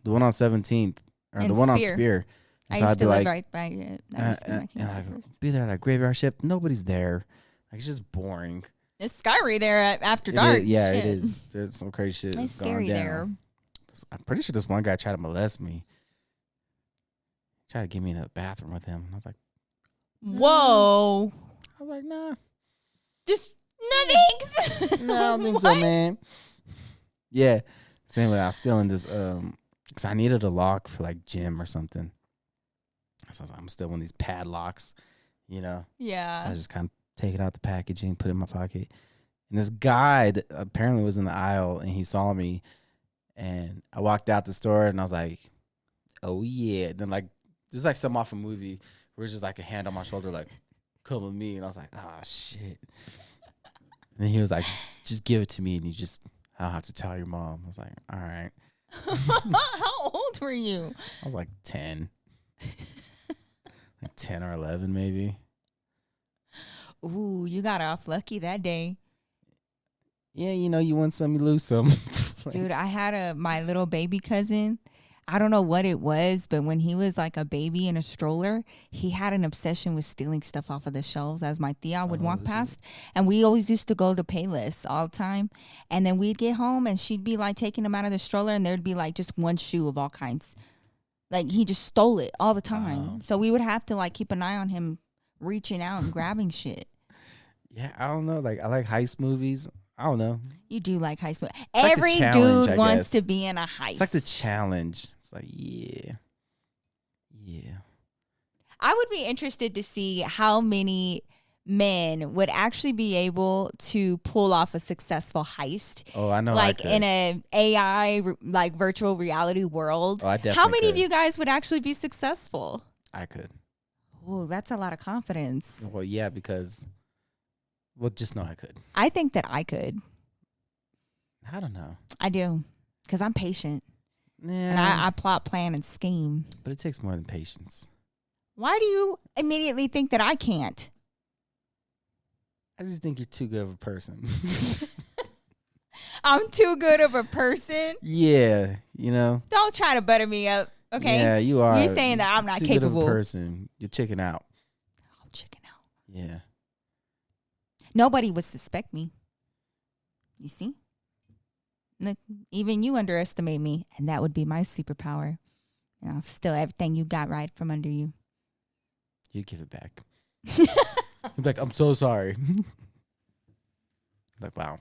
one on 17th or the one on Spear. I used to live right by it. And I be there like graveyard shift. Nobody's there. Like it's just boring. It's scary there after dark. It is. There's some crazy shit. It's scary there. I'm pretty sure this one guy tried to molest me. Tried to get me in a bathroom with him. I was like, whoa. I was like, nah. Just no thanks. No, I don't think so, man. Yeah. So anyway, I was still in this because I needed a lock for like gym or something. So I was like, I'm still in these padlocks, you know. Yeah. So I just kind of take it out the packaging, put it in my pocket. And this guy that apparently was in the aisle and he saw me. And I walked out the store and I was like, oh yeah. Then like just like something off a movie where it's just like a hand on my shoulder, like, come with me. And I was like, oh shit. And then he was like, just give it to me and I don't have to tell your mom. I was like, all right. How old were you? I was like 10. Like 10 or 11 maybe. Ooh, you got off lucky that day. Yeah, you know, you win some, you lose some. Dude, I had my little baby cousin. I don't know what it was, but when he was like a baby in a stroller, he had an obsession with stealing stuff off of the shelves as my tia would walk past. And we always used to go to Payless all the time. And then we'd get home and she'd be like taking him out of the stroller and there'd be like just one shoe of all kinds. Like he just stole it all the time. Wow. So we would have to like keep an eye on him reaching out and grabbing shit. Yeah, I don't know. Like I like heist movies. I don't know. You do like heist movies. Every like dude wants to be in a heist. It's like the challenge. It's like, yeah. I would be interested to see how many men would actually be able to pull off a successful heist. Oh, I know. Like in an AI, like virtual reality world. Oh, I definitely How many could. of you guys would actually be successful? I could. Oh, that's a lot of confidence. Well, yeah, because, just know I could. I think that I could. I don't know. I do. Because I'm patient. Yeah. And I plot, plan, and scheme. But it takes more than patience. Why do you immediately think that I can't? I just think you're too good of a person. I'm too good of a person? Yeah, you know. Don't try to butter me up, okay? Yeah, you are. You're saying that I'm not too capable. Good of a person. You're chicken out. I'm chicken out. Yeah. Nobody would suspect me. You see? Look, even you underestimate me, and that would be my superpower. And I'll steal everything you got right from under you. You give it back. I'm like, I'm so sorry. Like, wow.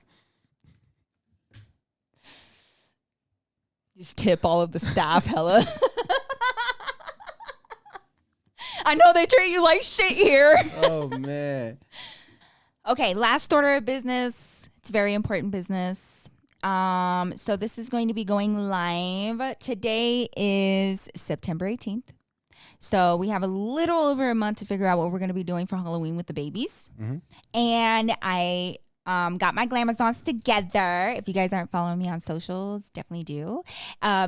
Just tip all of the staff, hella. I know they treat you like shit here. Oh, man. Okay, last order of business. It's very important business. So this is going to be going live. Today is September 18th. So we have a little over a month to figure out what we're going to be doing for Halloween with the babies. Mm-hmm. And I got my Glamazons together. If you guys aren't following me on socials, definitely do,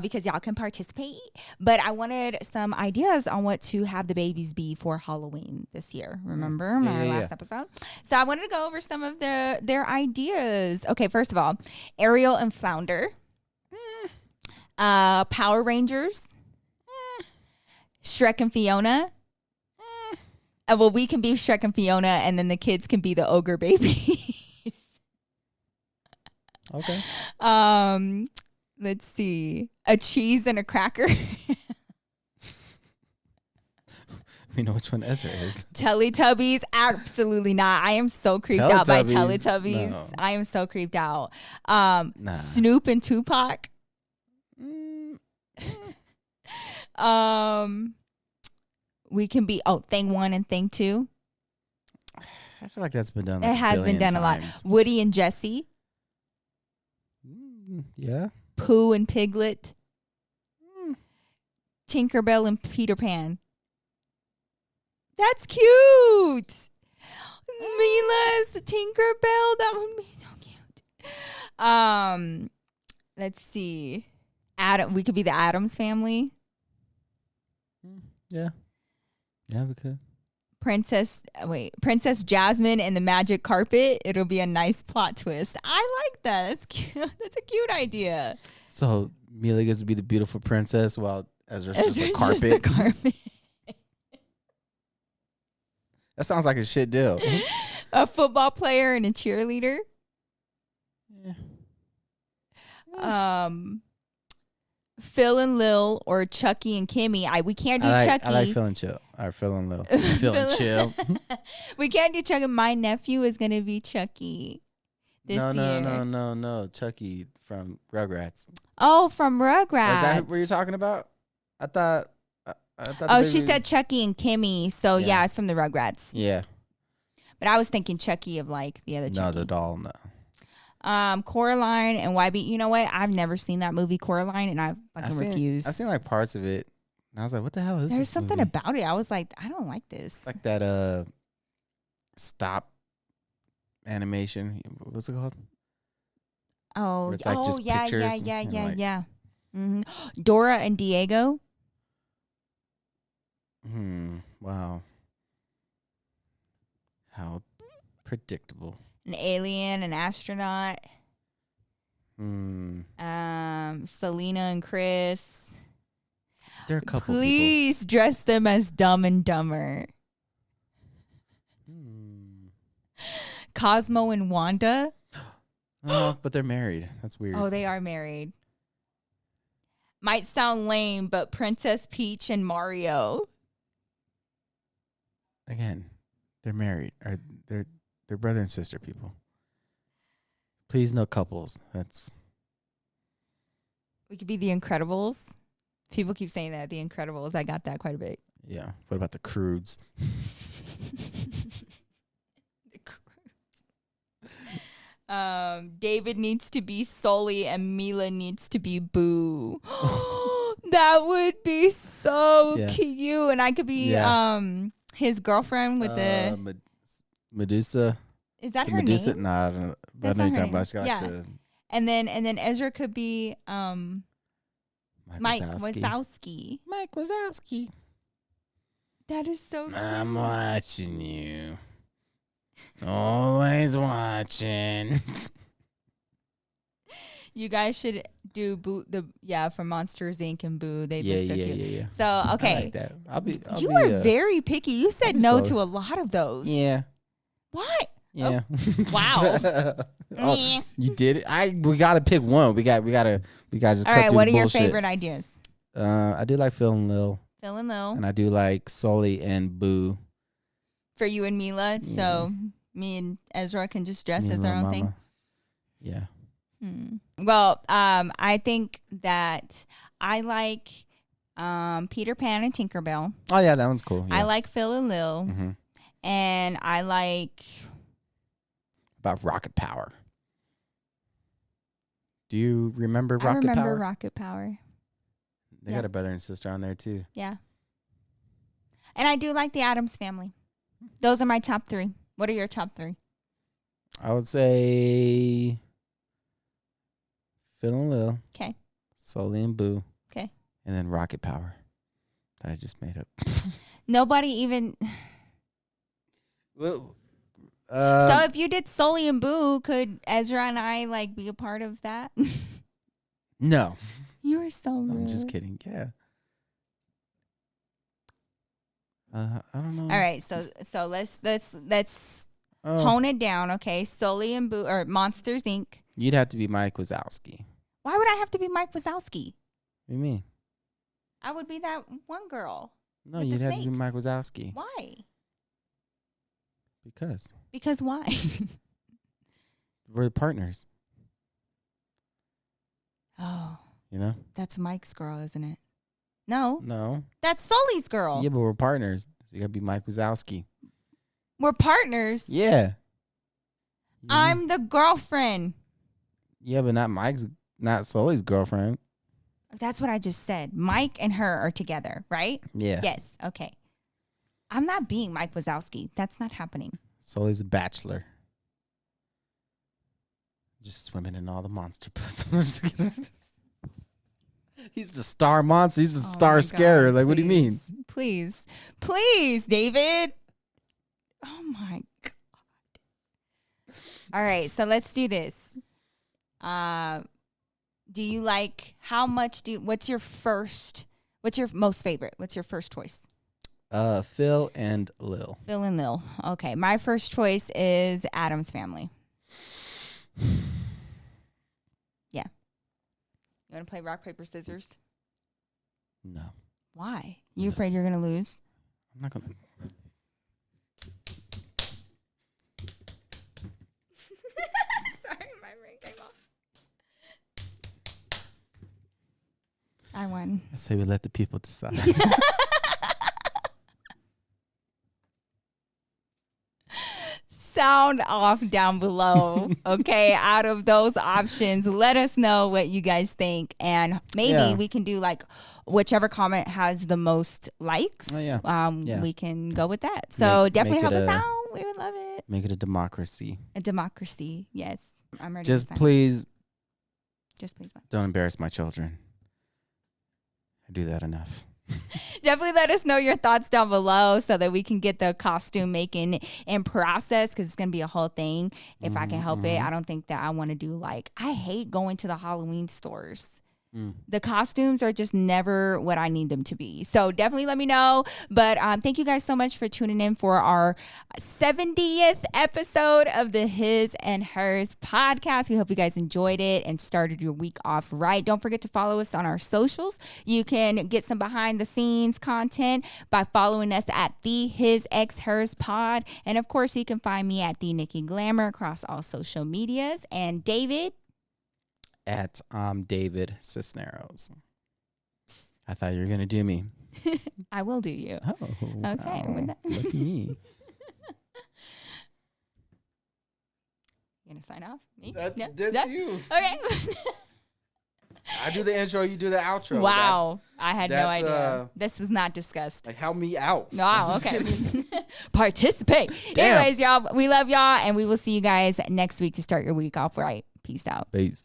because y'all can participate. But I wanted some ideas on what to have the babies be for Halloween this year. Remember my last episode? So I wanted to go over some of their ideas. Okay, first of all, Ariel and Flounder, Power Rangers, Shrek and Fiona. Well, we can be Shrek and Fiona, and then the kids can be the ogre baby. Okay. Let's see. A cheese and a cracker. We know which one Ezra is. Teletubbies? Absolutely not. I am so creeped out by Teletubbies. No. I am so creeped out. Nah. Snoop and Tupac. We can be Thing 1 and Thing 2. I feel like that's been done. It has been done a lot. Woody and Jesse. Yeah. Pooh and Piglet. Tinkerbell and Peter Pan. That's cute. Mila's Tinkerbell. That would be so cute. Let's see. We could be the Addams Family. Yeah. Yeah, we could. Princess Jasmine and the Magic Carpet. It'll be a nice plot twist. I like that. That's cute. That's a cute idea. So Mila gets to be the beautiful princess while Ezra's just a carpet. Just the carpet. That sounds like a shit deal. A football player and a cheerleader. Yeah. Phil and Lil or Chucky and Kimmy. We can't do Chucky. I like Phil and Chill. Or Phil and Lil. Phil and Chill. We can't do Chucky. My nephew is gonna be Chucky this year. No. Chucky from Rugrats. Oh, from Rugrats. Is that what you're talking about? I thought. She said Chucky and Kimmy. So yeah, it's from the Rugrats. Yeah. But I was thinking Chucky of like the other Chucky. No, the doll, no. Coraline and YB. You know what? I've never seen that movie Coraline, and I refuse. I've seen like parts of it. And I was like, what the hell is this? There's something movie? about it. I was like, I don't like this. Like that stop animation. What's it called? Oh, it's like just pictures yeah. Mm-hmm. Dora and Diego. Wow. How predictable. An alien, an astronaut. Selena and Chris. There are a couple Please dress them as Dumb and Dumber. Cosmo and Wanda. Oh, but they're married. That's weird. Oh, they are married. Might sound lame, but Princess Peach and Mario. Again, they're married. They're brother and sister people. Please, no couples. We could be the Incredibles. People keep saying that, the Incredibles. I got that quite a bit. Yeah. What about the Croods? David needs to be Sully and Mila needs to be Boo. That would be so cute. And I could be his girlfriend with the Medusa. Is that her Medusa? name? Nah, I don't know. I know you're talking about. She got like and then Ezra could be Mike Wazowski. Mike Wazowski. That is so cute. I'm watching you. Always watching. You guys should do Boo, from Monsters Inc. and Boo. They look so cute. Yeah. So okay, I like that. You are very picky. You said no to a lot of those. Yeah. What? Yeah. Oh, wow. You did it. We gotta pick one. We gotta just. All right. What are your favorite ideas? I do like Phil and Lil. Phil and Lil. And I do like Sully and Boo. For you and Mila, so me and Ezra can just dress as our own thing. Yeah. Well, I think that I like Peter Pan and Tinkerbell. Oh yeah, that one's cool. Yeah. I like Phil and Lil, and I like about Rocket Power. Do you remember Rocket Power? I remember Rocket Power. They got a brother and sister on there too. Yeah. And I do like the Addams Family. Those are my top 3. What are your top 3? I would say Phil and Lil. Okay. Sully and Boo. Okay. And then Rocket Power that I just made up. Nobody even. Well, so if you did Sully and Boo, could Ezra and I like be a part of that? No. You were so rude. I'm just kidding. Yeah. I don't know. All right, so let's hone it down, okay? Sully and Boo or Monsters Inc. You'd have to be Mike Wazowski. Why would I have to be Mike Wazowski? What do you mean? I would be that one girl. No, with you'd the have to be snakes. Mike Wazowski. Why? Because why? we're partners. Oh, You know? that's Mike's girl, isn't it? No, No. that's Sully's girl. Yeah, but we're partners. So you gotta be Mike Wazowski. We're partners. Yeah. I'm the girlfriend. Yeah, but not Sully's girlfriend. That's what I just said. Mike and her are together, right? Yeah. Yes. Okay. I'm not being Mike Wazowski. That's not happening. Sully's a bachelor. Just swimming in all the monster puss. He's the star monster. He's the star scarer. Like, what do you mean? Please. Please, David. Oh, my God. All right. So let's do this. Do you like, what's your most favorite? What's your first choice? Phil and Lil. Phil and Lil. Okay. My first choice is Adam's Family. Yeah. You want to play rock, paper, scissors? No. Why? You afraid you're going to lose? I'm not going to. Sorry, my ring came off. I won. I say we let the people decide. Sound off down below. Okay, out of those options, let us know what you guys think, and maybe we can do like whichever comment has the most likes. We can go with that. So definitely help us out. We would love it. Make it a democracy. A democracy. Yes, I'm ready. Just please what? don't embarrass my children. I do that enough. Definitely let us know your thoughts down below so that we can get the costume making in process, because it's going to be a whole thing. If I can help it, I don't think that I want to do I hate going to the Halloween stores. The costumes are just never what I need them to be. So definitely let me know. But thank you guys so much for tuning in for our 70th episode of the His and Hers podcast. We hope you guys enjoyed it and started your week off right. Don't forget to follow us on our socials. You can get some behind the scenes content by following us at the HISxHERS Pod. And of course, you can find me at the Nikki Glamour across all social medias. And David, at David Cisneros. I thought you were gonna do me. I will do you. Oh, okay. Wow. Look at me. You gonna sign off? Me? That's No? you. Okay. I do the intro. You do the outro. Wow, I had no that's, idea. This was not discussed. Like, help me out. Wow. Okay. Participate. Damn. Anyways, y'all, we love y'all, and we will see you guys next week to start your week off right. Peace out. Peace.